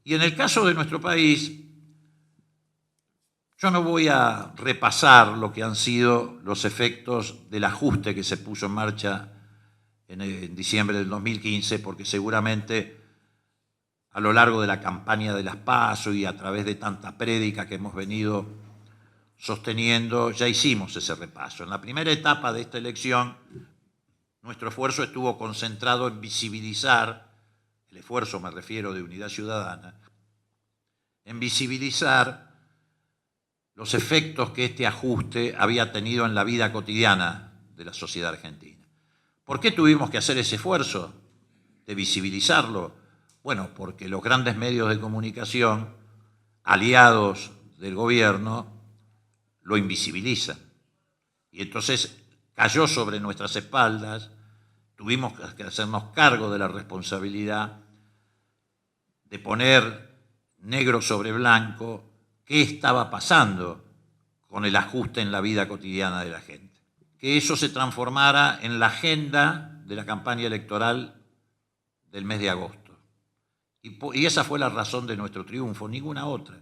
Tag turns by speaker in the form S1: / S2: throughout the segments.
S1: Y en el caso de nuestro país, yo no voy a repasar lo que han sido los efectos del ajuste que se puso en marcha en diciembre del 2015, porque seguramente a lo largo de la campaña de las PASO y a través de tanta prédica que hemos venido sosteniendo, ya hicimos ese repaso. En la primera etapa de esta elección, nuestro esfuerzo estuvo concentrado en visibilizar, el esfuerzo me refiero de Unidad Ciudadana, en visibilizar los efectos que este ajuste había tenido en la vida cotidiana de la sociedad argentina. ¿Por qué tuvimos que hacer ese esfuerzo de visibilizarlo? Bueno, porque los grandes medios de comunicación, aliados del gobierno, lo invisibilizan. Y entonces cayó sobre nuestras espaldas, tuvimos que hacernos cargo de la responsabilidad de poner negro sobre blanco qué estaba pasando con el ajuste en la vida cotidiana de la gente. Que eso se transformara en la agenda de la campaña electoral del mes de agosto. Y esa fue la razón de nuestro triunfo, ninguna otra.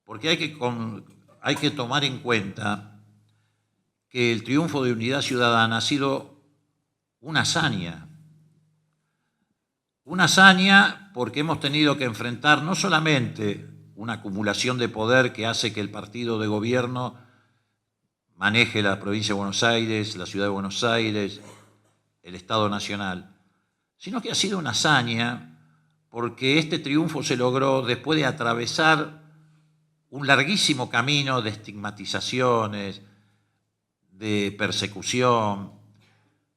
S1: Porque hay que tomar en cuenta que el triunfo de Unidad Ciudadana ha sido una hazaña. Una hazaña porque hemos tenido que enfrentar no solamente una acumulación de poder que hace que el partido de gobierno maneje la provincia de Buenos Aires, la ciudad de Buenos Aires, el Estado Nacional, sino que ha sido una hazaña porque este triunfo se logró después de atravesar un larguísimo camino de estigmatizaciones, de persecución,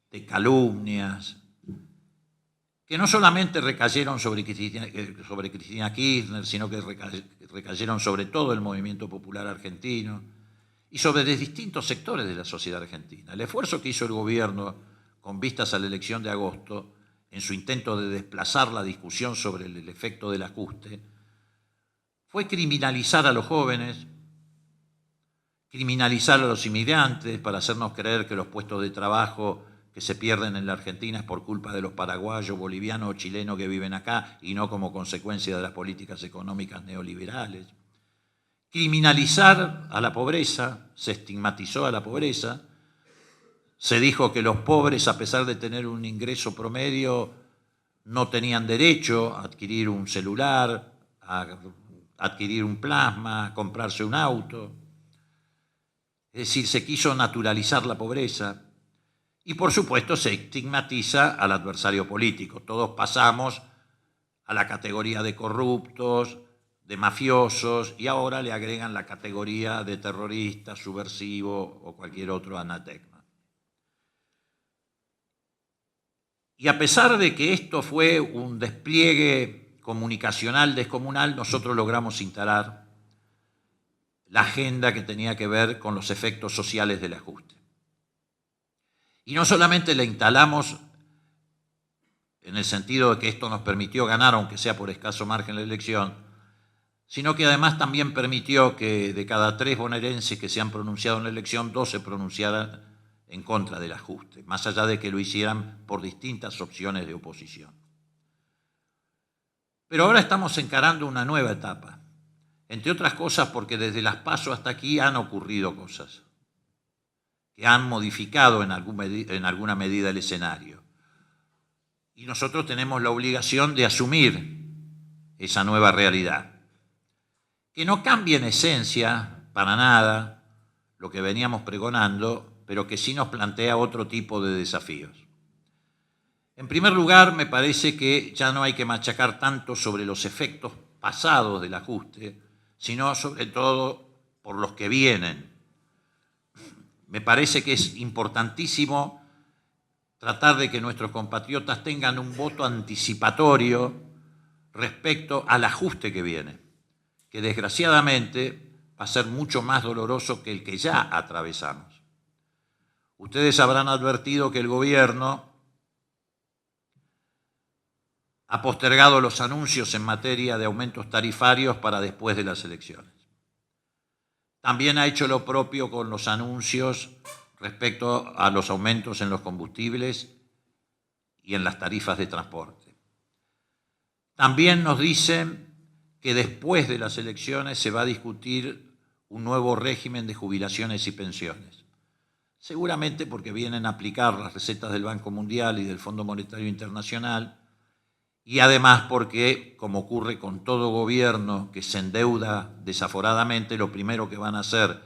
S1: de calumnias, que no solamente recayeron sobre Cristina Kirchner, sino que recayeron sobre todo el movimiento popular argentino y sobre distintos sectores de la sociedad argentina. El esfuerzo que hizo el gobierno con vistas a la elección de agosto, en su intento de desplazar la discusión sobre el efecto del ajuste, fue criminalizar a los jóvenes, criminalizar a los inmigrantes para hacernos creer que los puestos de trabajo que se pierden en la Argentina es por culpa de los paraguayos, bolivianos o chilenos que viven acá y no como consecuencia de las políticas económicas neoliberales. Criminalizar a la pobreza, se estigmatizó a la pobreza, se dijo que los pobres, a pesar de tener un ingreso promedio, no tenían derecho a adquirir un celular, a adquirir un plasma, a comprarse un auto. Es decir, se quiso naturalizar la pobreza y, por supuesto, se estigmatiza al adversario político. Todos pasamos a la categoría de corruptos, de mafiosos, y ahora le agregan la categoría de terrorista, subversivo o cualquier otro anatema. Y a pesar de que esto fue un despliegue comunicacional descomunal, nosotros logramos instalar la agenda que tenía que ver con los efectos sociales del ajuste. Y no solamente la instalamos en el sentido de que esto nos permitió ganar, aunque sea por escaso margen, la elección, sino que además también permitió que de cada 3 bonaerenses que se han pronunciado en la elección, 2 se pronunciaran en contra del ajuste, más allá de que lo hicieran por distintas opciones de oposición. Pero ahora estamos encarando una nueva etapa, entre otras cosas porque desde las PASO hasta aquí han ocurrido cosas que han modificado en alguna medida el escenario. Y nosotros tenemos la obligación de asumir esa nueva realidad, que no cambia en esencia para nada lo que veníamos pregonando, pero que sí nos plantea otro tipo de desafíos. En primer lugar, me parece que ya no hay que machacar tanto sobre los efectos pasados del ajuste, sino sobre todo por los que vienen. Me parece que es importantísimo tratar de que nuestros compatriotas tengan un voto anticipatorio respecto al ajuste que viene, que desgraciadamente va a ser mucho más doloroso que el que ya atravesamos. Ustedes habrán advertido que el gobierno ha postergado los anuncios en materia de aumentos tarifarios para después de las elecciones. También ha hecho lo propio con los anuncios respecto a los aumentos en los combustibles y en las tarifas de transporte. También nos dicen que después de las elecciones se va a discutir un nuevo régimen de jubilaciones y pensiones. Seguramente porque vienen a aplicar las recetas del Banco Mundial y del Fondo Monetario Internacional, y además porque, como ocurre con todo gobierno que se endeuda desaforadamente, lo primero que van a hacer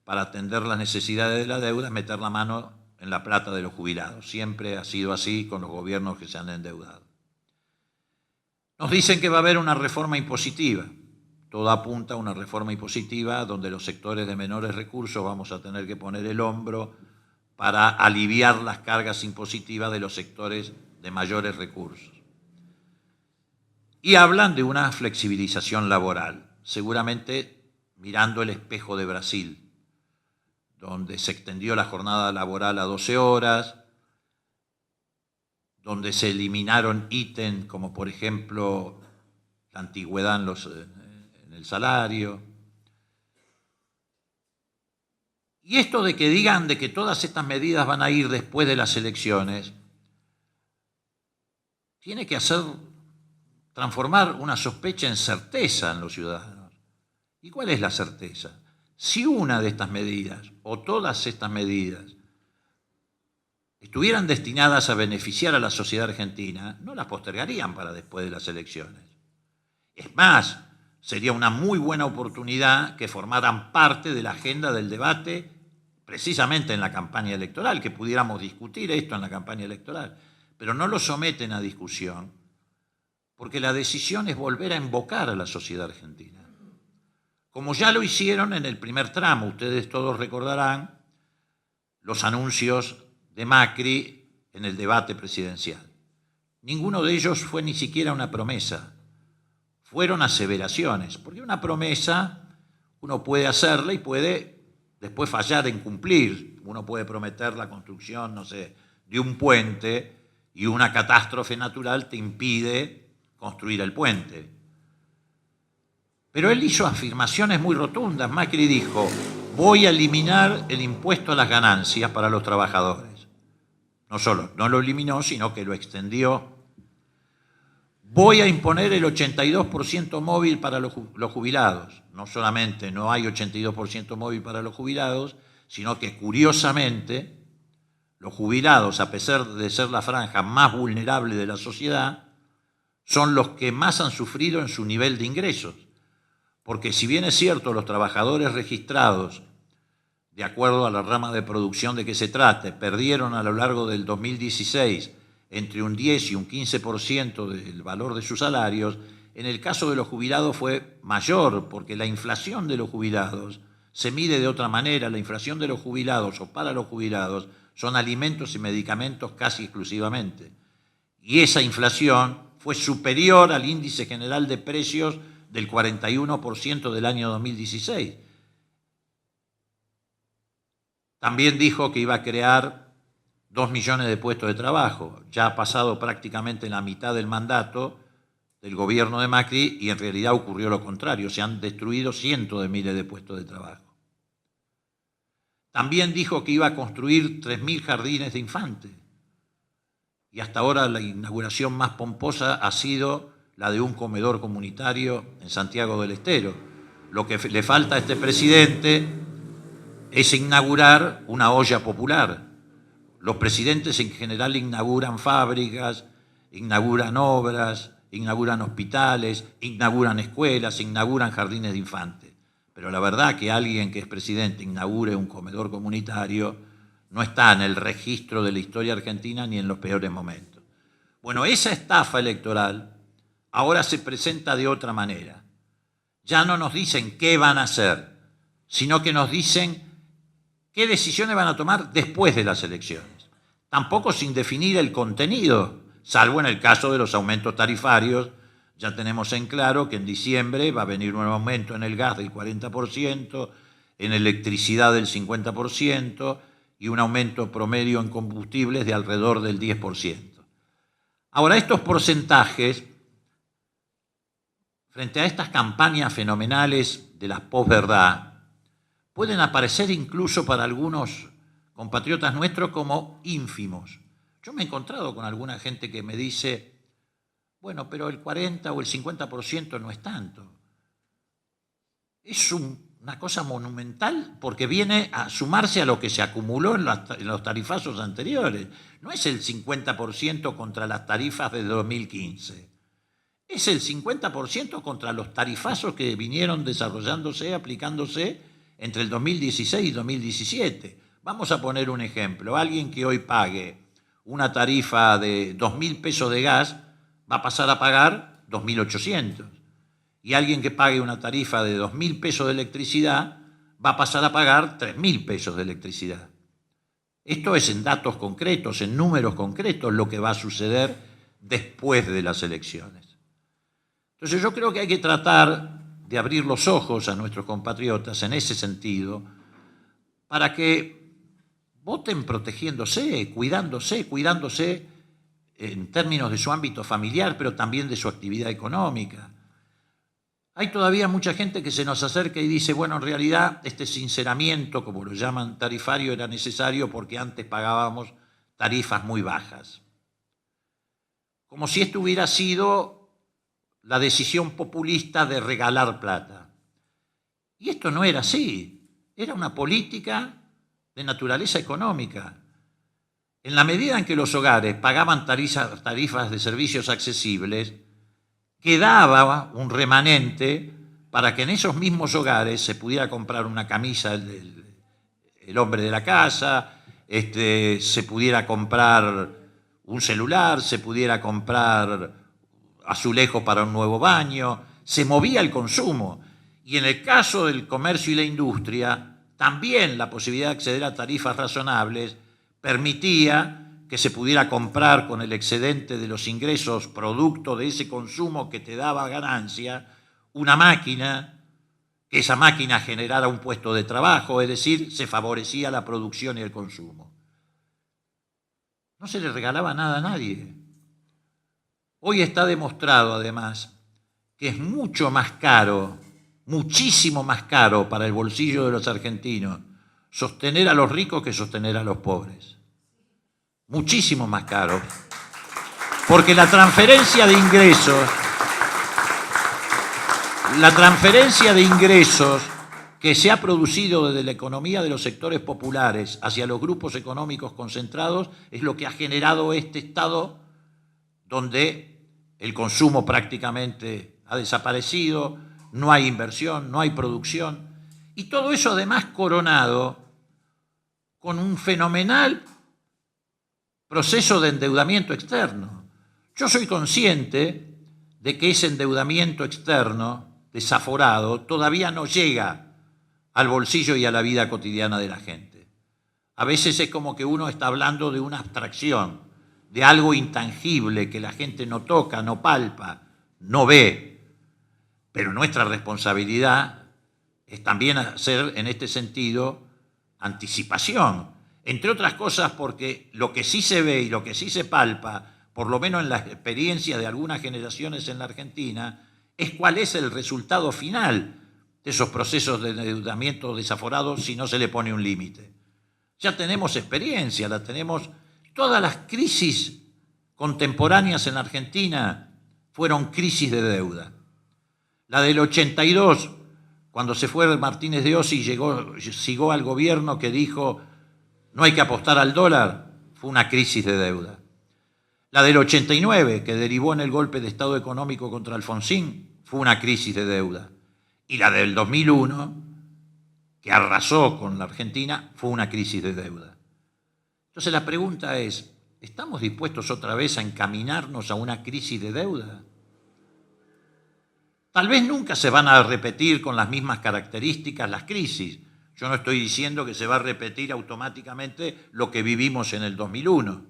S1: para atender las necesidades de la deuda es meter la mano en la plata de los jubilados. Siempre ha sido así con los gobiernos que se han endeudado. Nos dicen que va a haber una reforma impositiva. Todo apunta a una reforma impositiva donde los sectores de menores recursos vamos a tener que poner el hombro para aliviar las cargas impositivas de los sectores de mayores recursos. Y hablan de una flexibilización laboral, seguramente mirando el espejo de Brasil, donde se extendió la jornada laboral a 12 horas, donde se eliminaron ítems como, por ejemplo, la antigüedad en el salario. Y esto de que digan de que todas estas medidas van a ir después de las elecciones, tiene que transformar una sospecha en certeza en los ciudadanos. ¿Y cuál es la certeza? Si una de estas medidas o todas estas medidas estuvieran destinadas a beneficiar a la sociedad argentina, no las postergarían para después de las elecciones. Es más, sería una muy buena oportunidad que formaran parte de la agenda del debate precisamente en la campaña electoral, que pudiéramos discutir esto en la campaña electoral, pero no lo someten a discusión porque la decisión es volver a invocar a la sociedad argentina. Como ya lo hicieron en el primer tramo, ustedes todos recordarán los anuncios de Macri en el debate presidencial. Ninguno de ellos fue ni siquiera una promesa, fueron aseveraciones, porque una promesa uno puede hacerla y puede después fallar en cumplir. Uno puede prometer la construcción, no sé, de un puente y una catástrofe natural te impide construir el puente. Pero él hizo afirmaciones muy rotundas. Macri dijo, voy a eliminar el impuesto a las ganancias para los trabajadores. No solo no lo eliminó, sino que lo extendió. Voy a imponer el 82% móvil para los jubilados. No solamente no hay 82% móvil para los jubilados, sino que curiosamente los jubilados, a pesar de ser la franja más vulnerable de la sociedad, son los que más han sufrido en su nivel de ingresos. Porque si bien es cierto, los trabajadores registrados, de acuerdo a la rama de producción de que se trate, perdieron a lo largo del 2016 entre un 10 y un 15% del valor de sus salarios, en el caso de los jubilados fue mayor, porque la inflación de los jubilados se mide de otra manera. La inflación de los jubilados o para los jubilados son alimentos y medicamentos casi exclusivamente. Y esa inflación fue superior al índice general de precios del 41% del año 2016. También dijo que iba a crear 2 millones de puestos de trabajo. Ya ha pasado prácticamente la mitad del mandato del gobierno de Macri y en realidad ocurrió lo contrario. Se han destruido cientos de miles de puestos de trabajo. También dijo que iba a construir 3.000 jardines de infantes. Y hasta ahora la inauguración más pomposa ha sido la de un comedor comunitario en Santiago del Estero. Lo que le falta a este presidente es inaugurar una olla popular. Los presidentes en general inauguran fábricas, inauguran obras, inauguran hospitales, inauguran escuelas, inauguran jardines de infantes. Pero la verdad que alguien que es presidente inaugure un comedor comunitario no está en el registro de la historia argentina ni en los peores momentos. Bueno, esa estafa electoral ahora se presenta de otra manera. Ya no nos dicen qué van a hacer, sino que nos dicen qué decisiones van a tomar después de las elecciones. Tampoco sin definir el contenido, salvo en el caso de los aumentos tarifarios. Ya tenemos en claro que en diciembre va a venir un aumento en el gas del 40%, en electricidad del 50%, y un aumento promedio en combustibles de alrededor del 10%. Ahora, estos porcentajes, frente a estas campañas fenomenales de la posverdad, pueden aparecer incluso para algunos compatriotas nuestros como ínfimos. Yo me he encontrado con alguna gente que me dice, Bueno, pero el 40 o el 50% no es tanto. Es una cosa monumental porque viene a sumarse a lo que se acumuló en los tarifazos anteriores. No es el 50% contra las tarifas de 2015. Es el 50% contra los tarifazos que vinieron desarrollándose, aplicándose entre el 2016 y 2017. Vamos a poner un ejemplo. Alguien que hoy pague una tarifa de 2.000 pesos de gas va a pasar a pagar 2.800. Y alguien que pague una tarifa de 2.000 pesos de electricidad va a pasar a pagar 3.000 pesos de electricidad. Esto es en datos concretos, en números concretos, lo que va a suceder después de las elecciones. Entonces yo creo que hay que tratar de abrir los ojos a nuestros compatriotas en ese sentido para que voten protegiéndose, cuidándose en términos de su ámbito familiar, pero también de su actividad económica. Hay todavía mucha gente que se nos acerca y dice, bueno, en realidad este sinceramiento, como lo llaman tarifario, era necesario porque antes pagábamos tarifas muy bajas. Como si esto hubiera sido la decisión populista de regalar plata. Y esto no era así, era una política de naturaleza económica. En la medida en que los hogares pagaban tarifas de servicios accesibles, quedaba un remanente para que en esos mismos hogares se pudiera comprar una camisa el hombre de la casa, se pudiera comprar un celular, se pudiera comprar azulejo para un nuevo baño, se movía el consumo. Y en el caso del comercio y la industria, también la posibilidad de acceder a tarifas razonables permitía que se pudiera comprar con el excedente de los ingresos producto de ese consumo que te daba ganancia, una máquina, que esa máquina generara un puesto de trabajo, es decir, se favorecía la producción y el consumo. No se le regalaba nada a nadie. Hoy está demostrado, además, que es mucho más caro, muchísimo más caro para el bolsillo de los argentinos sostener a los ricos que sostener a los pobres. Muchísimo más caro. Porque la transferencia de ingresos que se ha producido desde la economía de los sectores populares hacia los grupos económicos concentrados es lo que ha generado este estado donde el consumo prácticamente ha desaparecido, no hay inversión, no hay producción, y todo eso además coronado con un fenomenal proceso de endeudamiento externo. Yo soy consciente de que ese endeudamiento externo desaforado todavía no llega al bolsillo y a la vida cotidiana de la gente. A veces es como que uno está hablando de una abstracción, de algo intangible que la gente no toca, no palpa, no ve. Pero nuestra responsabilidad es también hacer en este sentido anticipación. Entre otras cosas porque lo que sí se ve y lo que sí se palpa, por lo menos en la experiencia de algunas generaciones en la Argentina, es cuál es el resultado final de esos procesos de endeudamiento desaforados si no se le pone un límite. Ya tenemos experiencia, la tenemos. Todas las crisis contemporáneas en la Argentina fueron crisis de deuda. La del 82, cuando se fue Martínez de Oz y llegó al gobierno que dijo no hay que apostar al dólar, fue una crisis de deuda. La del 89, que derivó en el golpe de Estado económico contra Alfonsín, fue una crisis de deuda. Y la del 2001, que arrasó con la Argentina, fue una crisis de deuda. Entonces la pregunta es, ¿estamos dispuestos otra vez a encaminarnos a una crisis de deuda? Tal vez nunca se van a repetir con las mismas características las crisis. Yo no estoy diciendo que se va a repetir automáticamente lo que vivimos en el 2001,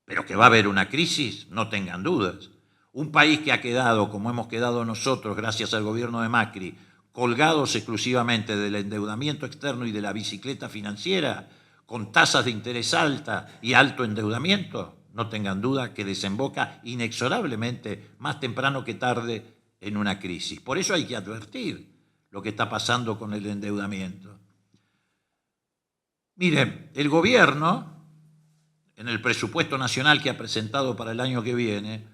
S1: pero que va a haber una crisis, no tengan dudas. Un país que ha quedado, como hemos quedado nosotros gracias al gobierno de Macri, colgados exclusivamente del endeudamiento externo y de la bicicleta financiera, con tasas de interés alta y alto endeudamiento, no tengan duda que desemboca inexorablemente, más temprano que tarde, en una crisis. Por eso hay que advertir lo que está pasando con el endeudamiento. Miren, el gobierno, en el presupuesto nacional que ha presentado para el año que viene,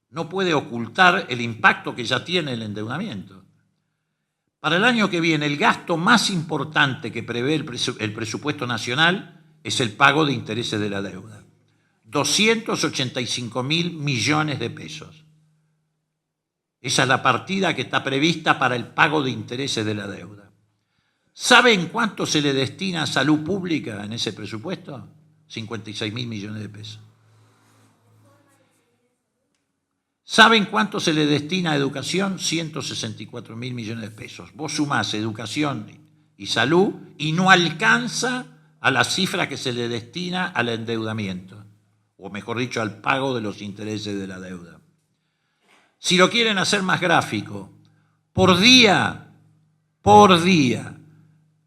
S1: no puede ocultar el impacto que ya tiene el endeudamiento. Para el año que viene, el gasto más importante que prevé el presupuesto nacional es el pago de intereses de la deuda. 285.000 millones de pesos. Esa es la partida que está prevista para el pago de intereses de la deuda. ¿Saben cuánto se le destina a salud pública en ese presupuesto? 56.000 millones de pesos. ¿Saben cuánto se le destina a educación? 164.000 millones de pesos. Vos sumás educación y salud y no alcanza a la cifra que se le destina al endeudamiento, o mejor dicho, al pago de los intereses de la deuda. Si lo quieren hacer más gráfico, por día,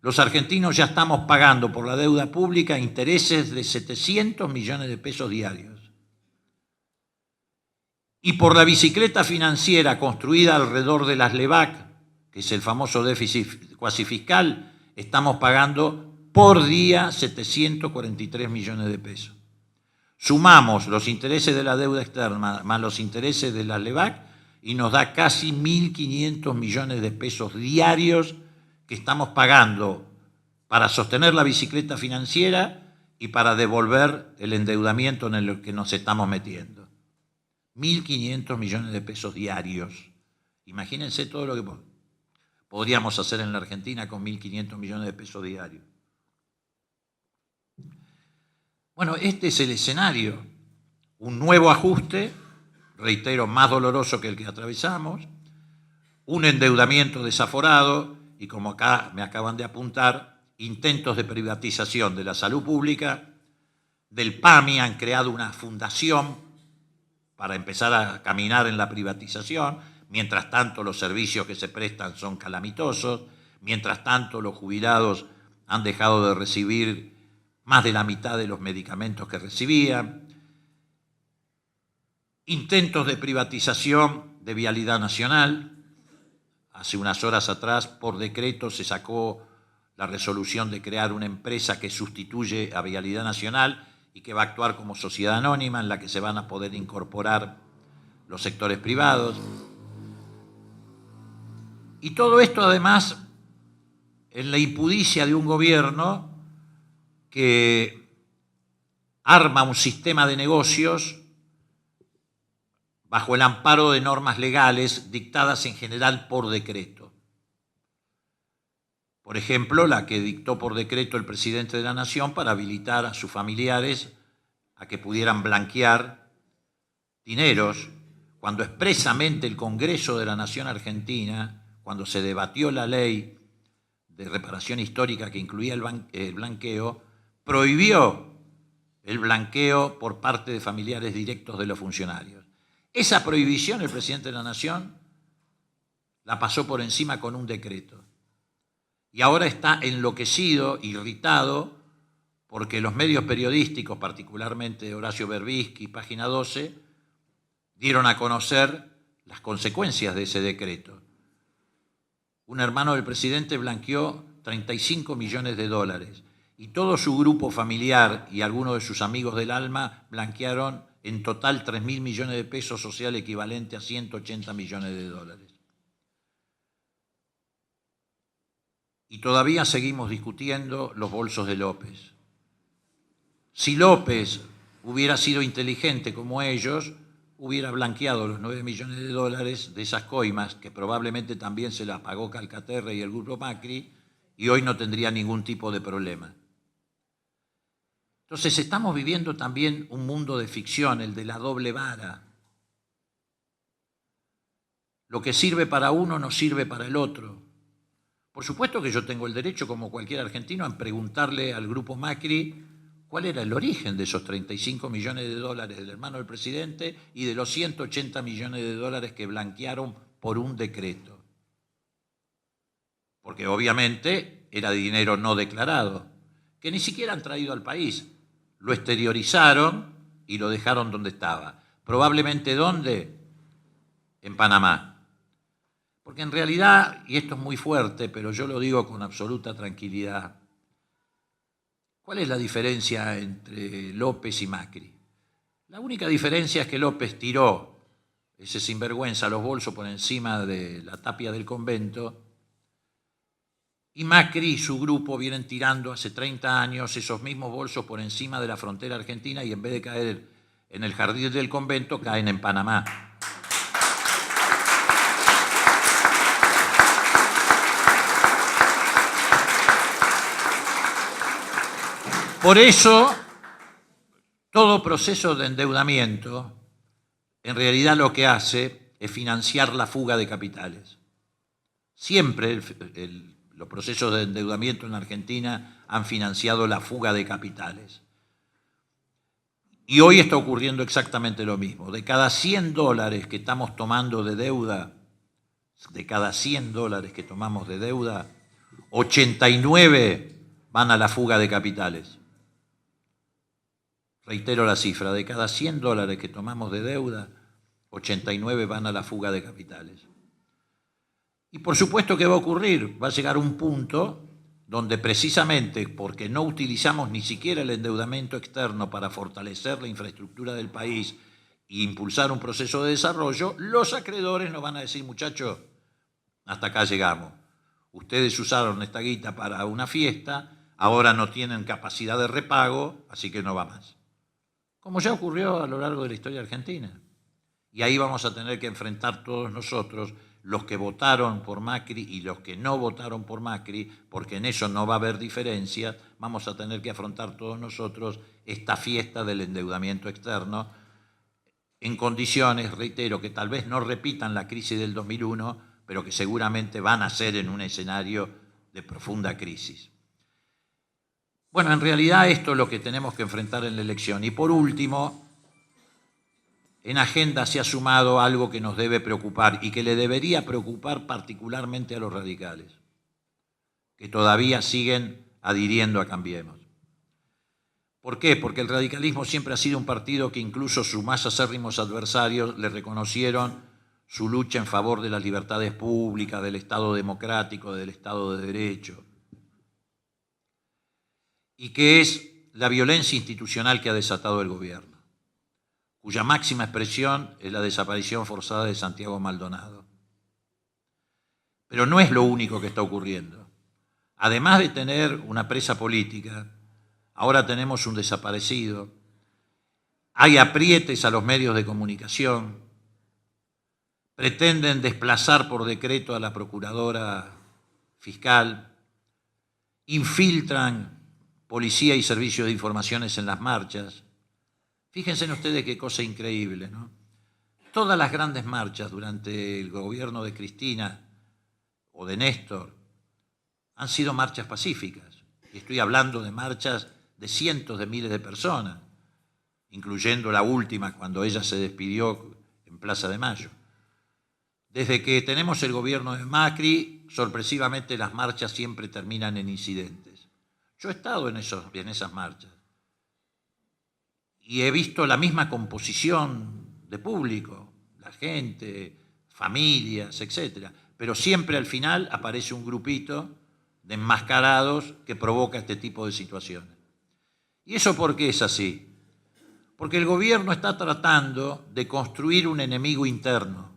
S1: los argentinos ya estamos pagando por la deuda pública intereses de 700 millones de pesos diarios. Y por la bicicleta financiera construida alrededor de las LEVAC, que es el famoso déficit cuasi fiscal, estamos pagando por día 743 millones de pesos. Sumamos los intereses de la deuda externa más los intereses de las LEVAC y nos da casi 1.500 millones de pesos diarios que estamos pagando para sostener la bicicleta financiera y para devolver el endeudamiento en el que nos estamos metiendo. 1.500 millones de pesos diarios. Imagínense todo lo que podríamos hacer en la Argentina con 1.500 millones de pesos diarios. Bueno, este es el escenario. Un nuevo ajuste, reitero, más doloroso que el que atravesamos, un endeudamiento desaforado y, como acá me acaban de apuntar, intentos de privatización de la salud pública. Del PAMI han creado una fundación para empezar a caminar en la privatización. Mientras tanto, los servicios que se prestan son calamitosos. Mientras tanto, los jubilados han dejado de recibir más de la mitad de los medicamentos que recibían. Intentos de privatización de Vialidad Nacional. Hace unas horas atrás, por decreto, se sacó la resolución de crear una empresa que sustituye a Vialidad Nacional y que va a actuar como sociedad anónima en la que se van a poder incorporar los sectores privados. Y todo esto, además, en la impudicia de un gobierno que arma un sistema de negocios bajo el amparo de normas legales dictadas en general por decreto. Por ejemplo, la que dictó por decreto el presidente de la Nación para habilitar a sus familiares a que pudieran blanquear dineros, cuando expresamente el Congreso de la Nación Argentina, cuando se debatió la ley de reparación histórica que incluía el blanqueo, prohibió el blanqueo por parte de familiares directos de los funcionarios. Esa prohibición el presidente de la Nación la pasó por encima con un decreto. Y ahora está enloquecido, irritado, porque los medios periodísticos, particularmente Horacio Berbisky, Página 12, dieron a conocer las consecuencias de ese decreto. Un hermano del presidente blanqueó 35 millones de dólares y todo su grupo familiar y algunos de sus amigos del alma blanquearon en total 3.000 millones de pesos, o sea, el equivalente a 180 millones de dólares. Y todavía seguimos discutiendo los bolsos de López. Si López hubiera sido inteligente como ellos, hubiera blanqueado los 9 millones de dólares de esas coimas, que probablemente también se las pagó Calcaterra y el grupo Macri, y hoy no tendría ningún tipo de problema. Entonces estamos viviendo también un mundo de ficción, el de la doble vara. Lo que sirve para uno no sirve para el otro. Por supuesto que yo tengo el derecho, como cualquier argentino, a preguntarle al grupo Macri cuál era el origen de esos 35 millones de dólares del hermano del presidente y de los 180 millones de dólares que blanquearon por un decreto. Porque obviamente era dinero no declarado, que ni siquiera han traído al país. Lo exteriorizaron y lo dejaron donde estaba. Probablemente ¿dónde? En Panamá. Porque en realidad, y esto es muy fuerte, pero yo lo digo con absoluta tranquilidad, ¿cuál es la diferencia entre López y Macri? La única diferencia es que López tiró ese sinvergüenza, los bolsos por encima de la tapia del convento, y Macri y su grupo vienen tirando hace 30 años esos mismos bolsos por encima de la frontera argentina y en vez de caer en el jardín del convento, caen en Panamá. Por eso, todo proceso de endeudamiento, en realidad lo que hace es financiar la fuga de capitales. Siempre los procesos de endeudamiento en Argentina han financiado la fuga de capitales. Y hoy está ocurriendo exactamente lo mismo. De cada $100 que estamos tomando de deuda, de cada $100 que tomamos de deuda, 89 van a la fuga de capitales. Reitero la cifra, de cada $100 que tomamos de deuda, 89 van a la fuga de capitales. Y por supuesto que va a ocurrir, va a llegar un punto donde precisamente porque no utilizamos ni siquiera el endeudamiento externo para fortalecer la infraestructura del país e impulsar un proceso de desarrollo, los acreedores nos van a decir, muchachos, hasta acá llegamos. Ustedes usaron esta guita para una fiesta, ahora no tienen capacidad de repago, así que no va más. Como ya ocurrió a lo largo de la historia argentina. Y ahí vamos a tener que enfrentar todos nosotros, los que votaron por Macri y los que no votaron por Macri, porque en eso no va a haber diferencia, vamos a tener que afrontar todos nosotros esta fiesta del endeudamiento externo en condiciones, reitero, que tal vez no repitan la crisis del 2001, pero que seguramente van a ser en un escenario de profunda crisis. Bueno, en realidad esto es lo que tenemos que enfrentar en la elección. Y por último, en agenda se ha sumado algo que nos debe preocupar y que le debería preocupar particularmente a los radicales, que todavía siguen adhiriendo a Cambiemos. ¿Por qué? Porque el radicalismo siempre ha sido un partido que incluso sus más acérrimos adversarios le reconocieron su lucha en favor de las libertades públicas, del Estado democrático, del Estado de Derecho, y que es la violencia institucional que ha desatado el gobierno, cuya máxima expresión es la desaparición forzada de Santiago Maldonado. Pero no es lo único que está ocurriendo. Además de tener una presa política, ahora tenemos un desaparecido, hay aprietes a los medios de comunicación, pretenden desplazar por decreto a la procuradora fiscal, infiltran policía y servicios de informaciones en las marchas. Fíjense ustedes qué cosa increíble, ¿no? Todas las grandes marchas durante el gobierno de Cristina o de Néstor han sido marchas pacíficas. Y estoy hablando de marchas de cientos de miles de personas, incluyendo la última cuando ella se despidió en Plaza de Mayo. Desde que tenemos el gobierno de Macri, sorpresivamente las marchas siempre terminan en incidentes. Yo he estado en esas marchas y he visto la misma composición de público, la gente, familias, etc. Pero siempre al final aparece un grupito de enmascarados que provoca este tipo de situaciones. ¿Y eso por qué es así? Porque el gobierno está tratando de construir un enemigo interno.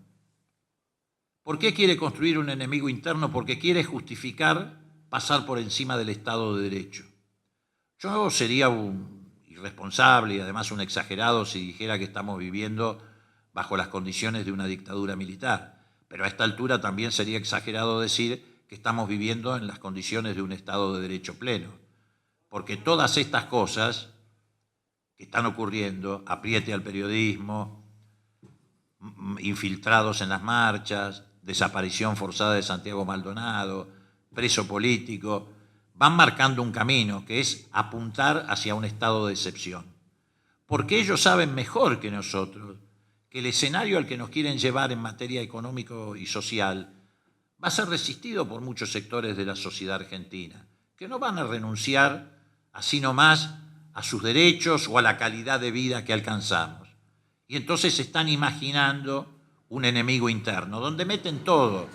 S1: ¿Por qué quiere construir un enemigo interno? Porque quiere justificar pasar por encima del Estado de Derecho. Yo sería un irresponsable y además un exagerado si dijera que estamos viviendo bajo las condiciones de una dictadura militar, pero a esta altura también sería exagerado decir que estamos viviendo en las condiciones de un Estado de Derecho pleno, porque todas estas cosas que están ocurriendo, apriete al periodismo, infiltrados en las marchas, desaparición forzada de Santiago Maldonado, preso político, van marcando un camino que es apuntar hacia un estado de excepción. Porque ellos saben mejor que nosotros que el escenario al que nos quieren llevar en materia económico y social va a ser resistido por muchos sectores de la sociedad argentina, que no van a renunciar así nomás a sus derechos o a la calidad de vida que alcanzamos. Y entonces están imaginando un enemigo interno, donde meten todo,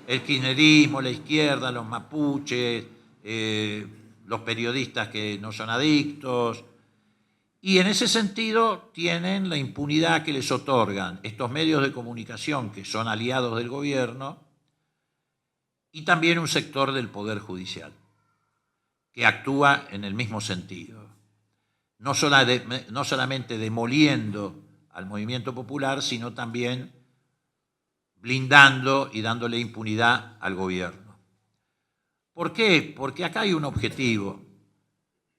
S1: el kirchnerismo, la izquierda, los mapuches, los periodistas que no son adictos, Y en ese sentido tienen la impunidad que les otorgan estos medios de comunicación que son aliados del gobierno y también un sector del Poder Judicial que actúa en el mismo sentido, no solamente demoliendo al movimiento popular, sino también blindando y dándole impunidad al gobierno. ¿Por qué? Porque acá hay un objetivo,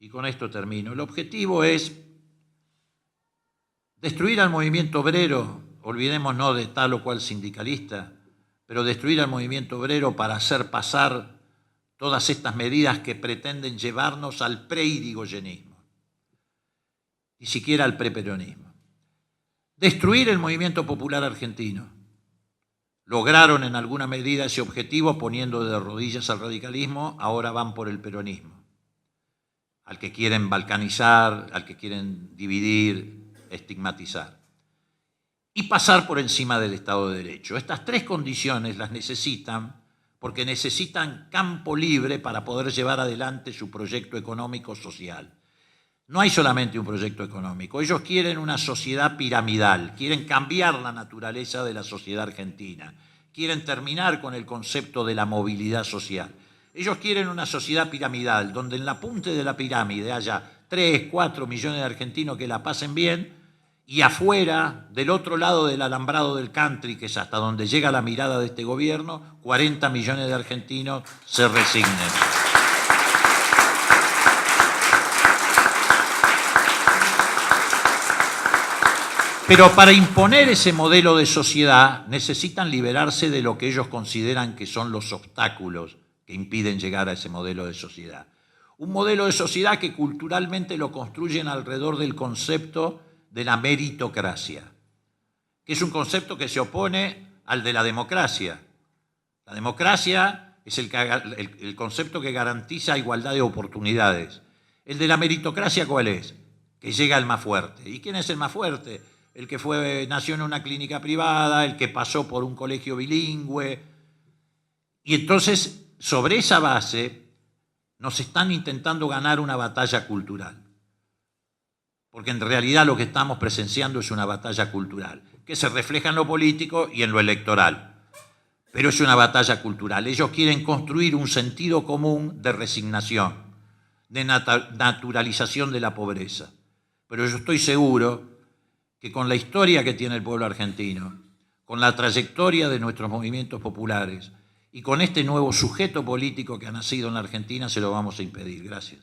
S1: y con esto termino. El objetivo es destruir al movimiento obrero, olvidémonos de tal o cual sindicalista, pero destruir al movimiento obrero para hacer pasar todas estas medidas que pretenden llevarnos al pre-irigoyenismo, ni siquiera al preperonismo. Destruir el movimiento popular argentino. Lograron en alguna medida ese objetivo poniendo de rodillas al radicalismo, ahora van por el peronismo, al que quieren balcanizar, al que quieren dividir, estigmatizar. Y pasar por encima del Estado de Derecho. Estas tres condiciones las necesitan porque necesitan campo libre para poder llevar adelante su proyecto económico-social. No hay solamente un proyecto económico, ellos quieren una sociedad piramidal, quieren cambiar la naturaleza de la sociedad argentina, quieren terminar con el concepto de la movilidad social. Ellos quieren una sociedad piramidal, donde en la punta de la pirámide haya 3, 4 millones de argentinos que la pasen bien, y afuera, del otro lado del alambrado del country, que es hasta donde llega la mirada de este gobierno, 40 millones de argentinos se resignen. Pero para imponer ese modelo de sociedad necesitan liberarse de lo que ellos consideran que son los obstáculos que impiden llegar a ese modelo de sociedad. Un modelo de sociedad que culturalmente lo construyen alrededor del concepto de la meritocracia, que es un concepto que se opone al de la democracia. La democracia es el concepto que garantiza igualdad de oportunidades. El de la meritocracia, ¿cuál es? Que llega el más fuerte. ¿Y quién es el más fuerte? El que nació en una clínica privada, el que pasó por un colegio bilingüe. Y entonces, sobre esa base, nos están intentando ganar una batalla cultural. Porque en realidad lo que estamos presenciando es una batalla cultural, que se refleja en lo político y en lo electoral. Pero es una batalla cultural. Ellos quieren construir un sentido común de resignación, de naturalización de la pobreza. Pero yo estoy seguro que con la historia que tiene el pueblo argentino, con la trayectoria de nuestros movimientos populares y con este nuevo sujeto político que ha nacido en la Argentina, se lo vamos a impedir. Gracias.